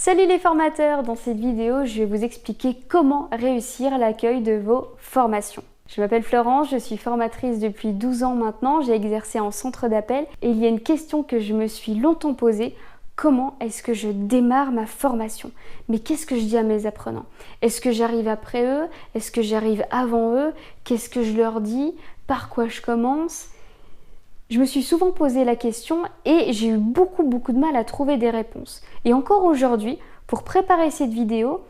Salut les formateurs! Dans cette vidéo, je vais vous expliquer comment réussir l'accueil de vos formations. Je m'appelle Florence, je suis formatrice depuis 12 ans maintenant, j'ai exercé en centre d'appel et il y a une question que je me suis longtemps posée. Comment est-ce que je démarre ma formation? Mais qu'est-ce que je dis à mes apprenants? Est-ce que j'arrive après eux? Est-ce que j'arrive avant eux? Qu'est-ce que je leur dis? Par quoi je commence? Je me suis souvent posé la question et j'ai eu beaucoup de mal à trouver des réponses. Et encore aujourd'hui, pour préparer cette vidéo,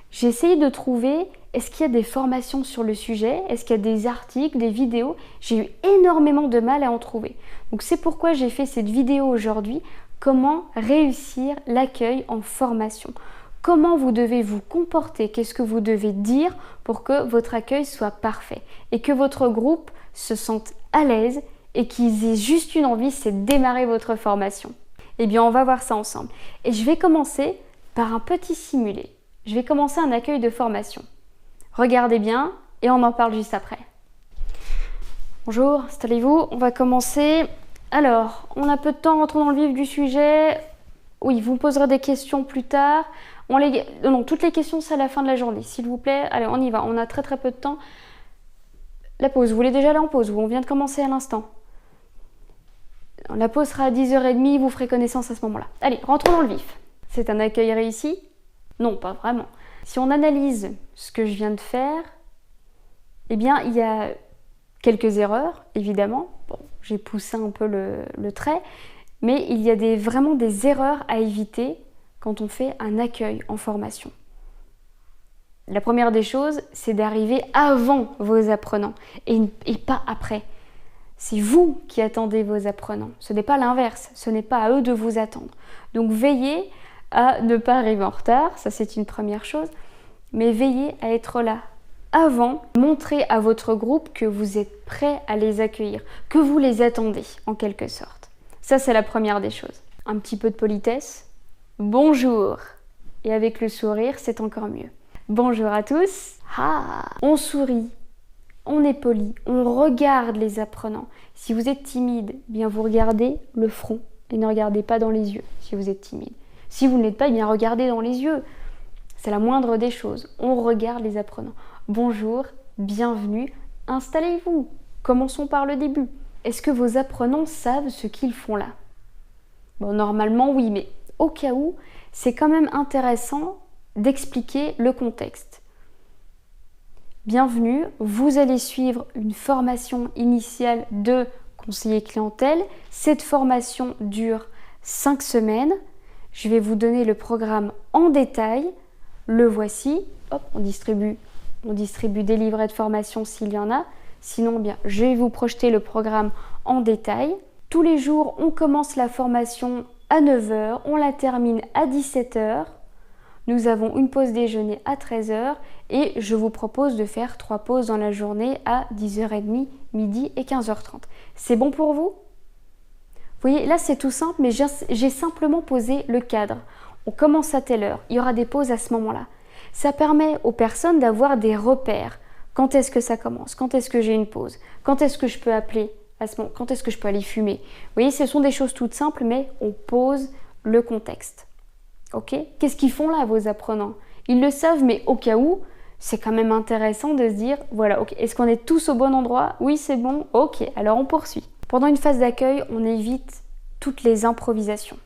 j'ai essayé de trouver est-ce qu'il y a des formations sur le sujet, est-ce qu'il y a des articles, des vidéos. J'ai eu énormément de mal à en trouver. Donc c'est pourquoi j'ai fait cette vidéo aujourd'hui, comment réussir l'accueil en formation. Comment vous devez vous comporter, qu'est-ce que vous devez dire pour que votre accueil soit parfait et que votre groupe se sente à l'aise et qu'ils aient juste une envie, c'est de démarrer votre formation. Eh bien, on va voir ça ensemble. Et je vais commencer par un petit simulé. Je vais commencer un accueil de formation. Regardez bien et on en parle juste après. Bonjour, installez-vous, on va commencer. Alors, on a peu de temps, rentrons dans le vif du sujet. Oui, vous me poserez des questions plus tard. Non, toutes les questions, c'est à la fin de la journée, s'il vous plaît. Allez, on y va, on a très peu de temps. La pause, vous voulez déjà aller en pause ou on vient de commencer à l'instant? La pause sera à 10h30, vous ferez connaissance à ce moment-là. Allez, rentrons dans le vif. C'est un accueil réussi? Non, pas vraiment. Si on analyse ce que je viens de faire, eh bien, il y a quelques erreurs, évidemment. Bon, j'ai poussé un peu le trait, mais il y a vraiment des erreurs à éviter quand on fait un accueil en formation. La première des choses, c'est d'arriver avant vos apprenants et pas après. C'est vous qui attendez vos apprenants. Ce n'est pas l'inverse. Ce n'est pas à eux de vous attendre. Donc veillez à ne pas arriver en retard. Ça, c'est une première chose. Mais veillez à être là avant. Montrez à votre groupe que vous êtes prêt à les accueillir, que vous les attendez en quelque sorte. Ça, c'est la première des choses. Un petit peu de politesse. Bonjour. Et avec le sourire, c'est encore mieux. Bonjour à tous. Ah, on sourit. On est poli, on regarde les apprenants. Si vous êtes timide, bien vous regardez le front et ne regardez pas dans les yeux si vous êtes timide. Si vous ne l'êtes pas, bien regardez dans les yeux. C'est la moindre des choses. On regarde les apprenants. Bonjour, bienvenue, installez-vous. Commençons par le début. Est-ce que vos apprenants savent ce qu'ils font là? Bon, normalement oui, mais au cas où, c'est quand même intéressant d'expliquer le contexte. Bienvenue, vous allez suivre une formation initiale de conseiller clientèle. Cette formation dure 5 semaines. Je vais vous donner le programme en détail. Le voici. Hop, on distribue des livrets de formation s'il y en a. Sinon, bien, je vais vous projeter le programme en détail. Tous les jours, on commence la formation à 9h, on la termine à 17h. Nous avons une pause déjeuner à 13h et je vous propose de faire 3 pauses dans la journée à 10h30, midi et 15h30. C'est bon pour vous? Vous voyez, là c'est tout simple, mais j'ai simplement posé le cadre. On commence à telle heure, il y aura des pauses à ce moment-là. Ça permet aux personnes d'avoir des repères. Quand est-ce que ça commence? Quand est-ce que j'ai une pause? Quand est-ce que je peux appeler à ce moment? Quand est-ce que je peux aller fumer? Vous voyez, ce sont des choses toutes simples, mais on pose le contexte. Ok? Qu'est-ce qu'ils font là, vos apprenants? Ils le savent, mais au cas où, c'est quand même intéressant de se dire, voilà, ok, est-ce qu'on est tous au bon endroit? Oui, c'est bon, ok, alors on poursuit. Pendant une phase d'accueil, on évite toutes les improvisations.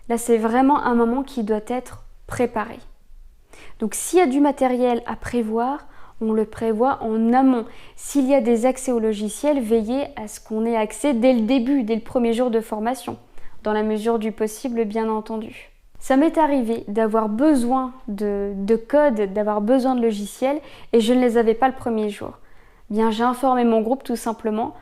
Là, c'est vraiment un moment qui doit être préparé. Donc, s'il y a du matériel à prévoir, on le prévoit en amont. S'il y a des accès au logiciel, veillez à ce qu'on ait accès dès le début, dès le premier jour de formation, dans la mesure du possible, bien entendu. Ça m'est arrivé d'avoir besoin de code, d'avoir besoin de logiciels et je ne les avais pas le premier jour. Bien, j'ai informé mon groupe tout simplement.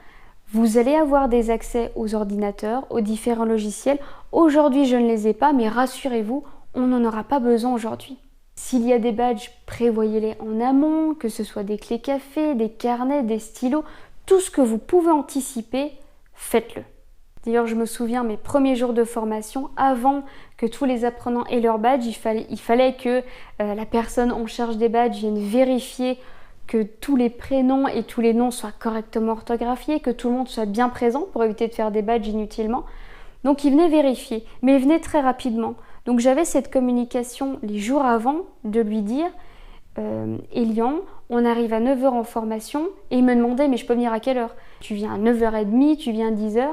Vous allez avoir des accès aux ordinateurs, aux différents logiciels. Aujourd'hui, je ne les ai pas, mais rassurez-vous, on n'en aura pas besoin aujourd'hui. S'il y a des badges, prévoyez-les en amont, que ce soit des clés café, des carnets, des stylos, tout ce que vous pouvez anticiper, faites-le. D'ailleurs, je me souviens, mes premiers jours de formation, avant que tous les apprenants aient leur badge, il fallait que la personne en charge des badges vienne vérifier que tous les prénoms et tous les noms soient correctement orthographiés, que tout le monde soit bien présent pour éviter de faire des badges inutilement. Donc, ils venaient vérifier, mais ils venaient très rapidement. Donc j'avais cette communication les jours avant de lui dire Elian, on arrive à 9h en formation, et il me demandait mais je peux venir à quelle heure? Tu viens à 9h30, tu viens à 10h,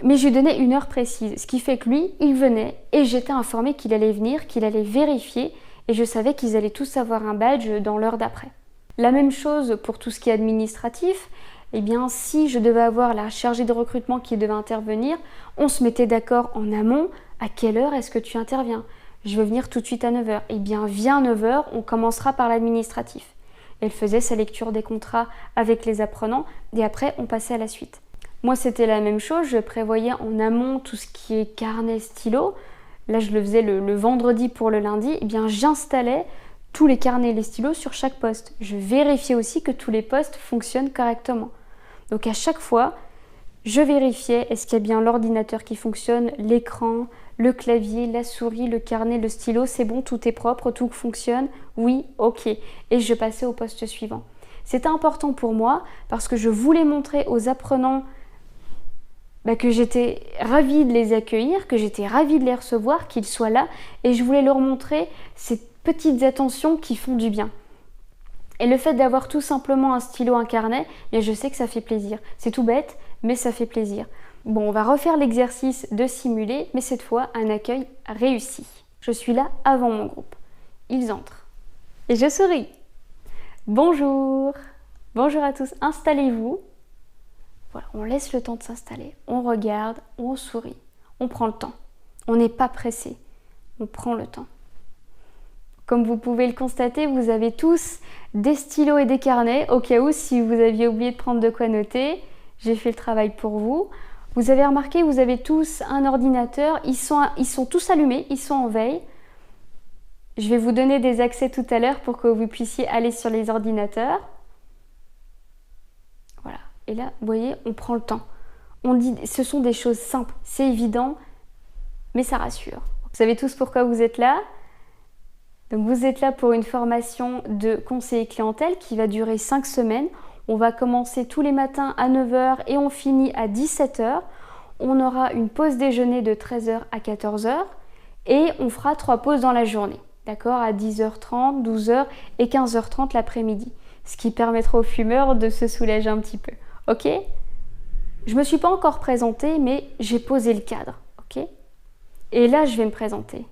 mais je lui donnais une heure précise, ce qui fait que lui, il venait et j'étais informée qu'il allait venir, qu'il allait vérifier, et je savais qu'ils allaient tous avoir un badge dans l'heure d'après. La même chose pour tout ce qui est administratif. Eh bien, si je devais avoir la chargée de recrutement qui devait intervenir, on se mettait d'accord en amont. À quelle heure est-ce que tu interviens? Je veux venir tout de suite à 9h. Eh bien, viens à 9h, on commencera par l'administratif. Elle faisait sa lecture des contrats avec les apprenants et après, on passait à la suite. Moi, c'était la même chose. Je prévoyais en amont tout ce qui est carnet, stylo. Là, je le faisais le vendredi pour le lundi. Eh bien, j'installais tous les carnets et les stylos sur chaque poste. Je vérifiais aussi que tous les postes fonctionnent correctement. Donc à chaque fois, je vérifiais est-ce qu'il y a bien l'ordinateur qui fonctionne, l'écran, le clavier, la souris, le carnet, le stylo, c'est bon, tout est propre, tout fonctionne, oui, ok. Et je passais au poste suivant. C'était important pour moi parce que je voulais montrer aux apprenants que j'étais ravie de les accueillir, que j'étais ravie de les recevoir, qu'ils soient là, et je voulais leur montrer ces petites attentions qui font du bien. Et le fait d'avoir tout simplement un stylo, un carnet, bien je sais que ça fait plaisir. C'est tout bête, mais ça fait plaisir. Bon, on va refaire l'exercice de simuler, mais cette fois un accueil réussi. Je suis là avant mon groupe. Ils entrent. Et je souris. Bonjour. Bonjour à tous. Installez-vous. Voilà, on laisse le temps de s'installer. On regarde, on sourit. On prend le temps. On n'est pas pressé. On prend le temps. Comme vous pouvez le constater, vous avez tous des stylos et des carnets, au cas où si vous aviez oublié de prendre de quoi noter, j'ai fait le travail pour vous. Vous avez remarqué, vous avez tous un ordinateur, ils sont tous allumés, ils sont en veille. Je vais vous donner des accès tout à l'heure pour que vous puissiez aller sur les ordinateurs. Voilà, et là, vous voyez, on prend le temps. On dit, ce sont des choses simples, c'est évident, mais ça rassure. Vous savez tous pourquoi vous êtes là? Donc vous êtes là pour une formation de conseiller clientèle qui va durer 5 semaines. On va commencer tous les matins à 9h et on finit à 17h. On aura une pause déjeuner de 13h à 14h et on fera 3 pauses dans la journée. D'accord? À 10h30, 12h et 15h30 l'après-midi. Ce qui permettra aux fumeurs de se soulager un petit peu. Ok? Je ne me suis pas encore présentée, mais j'ai posé le cadre. Ok? Et là, je vais me présenter.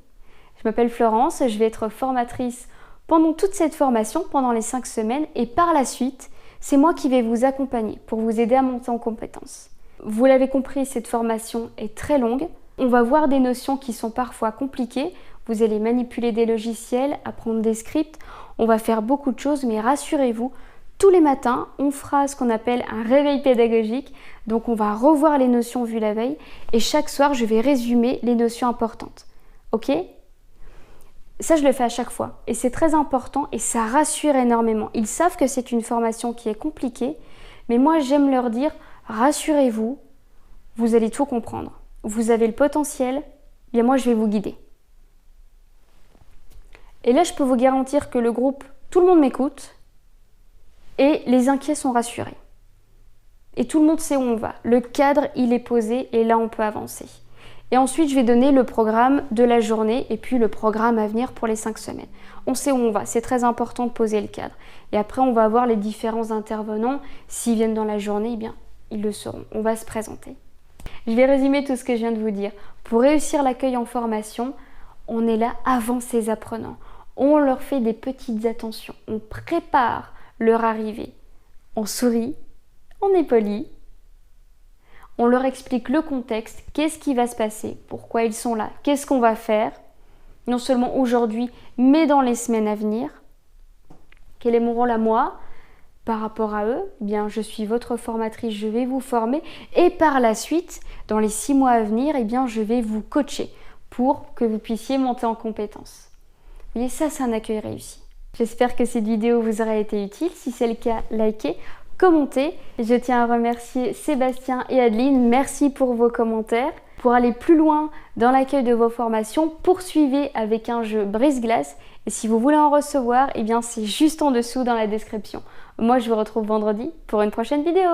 Je m'appelle Florence, je vais être formatrice pendant toute cette formation, pendant les 5 semaines, et par la suite, c'est moi qui vais vous accompagner pour vous aider à monter en compétences. Vous l'avez compris, cette formation est très longue. On va voir des notions qui sont parfois compliquées. Vous allez manipuler des logiciels, apprendre des scripts. On va faire beaucoup de choses, mais rassurez-vous, tous les matins, on fera ce qu'on appelle un réveil pédagogique. Donc on va revoir les notions vues la veille, et chaque soir, je vais résumer les notions importantes. Ok ? Ça, je le fais à chaque fois et c'est très important et ça rassure énormément. Ils savent que c'est une formation qui est compliquée, mais moi, j'aime leur dire, rassurez-vous, vous allez tout comprendre. Vous avez le potentiel, bien moi, je vais vous guider. Et là, je peux vous garantir que le groupe, tout le monde m'écoute et les inquiets sont rassurés. Et tout le monde sait où on va. Le cadre, il est posé et là, on peut avancer. Et ensuite, je vais donner le programme de la journée et puis le programme à venir pour les 5 semaines. On sait où on va, c'est très important de poser le cadre. Et après, on va voir les différents intervenants. S'ils viennent dans la journée, eh bien, ils le sauront. On va se présenter. Je vais résumer tout ce que je viens de vous dire. Pour réussir l'accueil en formation, on est là avant ces apprenants. On leur fait des petites attentions. On prépare leur arrivée. On sourit, on est poli. On leur explique le contexte, qu'est-ce qui va se passer, pourquoi ils sont là, qu'est-ce qu'on va faire, non seulement aujourd'hui, mais dans les semaines à venir. Quel est mon rôle à moi par rapport à eux? Eh bien, je suis votre formatrice, je vais vous former et par la suite, dans les 6 mois à venir, eh bien, je vais vous coacher pour que vous puissiez monter en compétences. Vous voyez, ça, c'est un accueil réussi. J'espère que cette vidéo vous aura été utile. Si c'est le cas, likez. Commentez. Je tiens à remercier Sébastien et Adeline. Merci pour vos commentaires. Pour aller plus loin dans l'accueil de vos formations, poursuivez avec un jeu brise-glace. Et si vous voulez en recevoir, eh bien c'est juste en dessous dans la description. Moi, je vous retrouve vendredi pour une prochaine vidéo.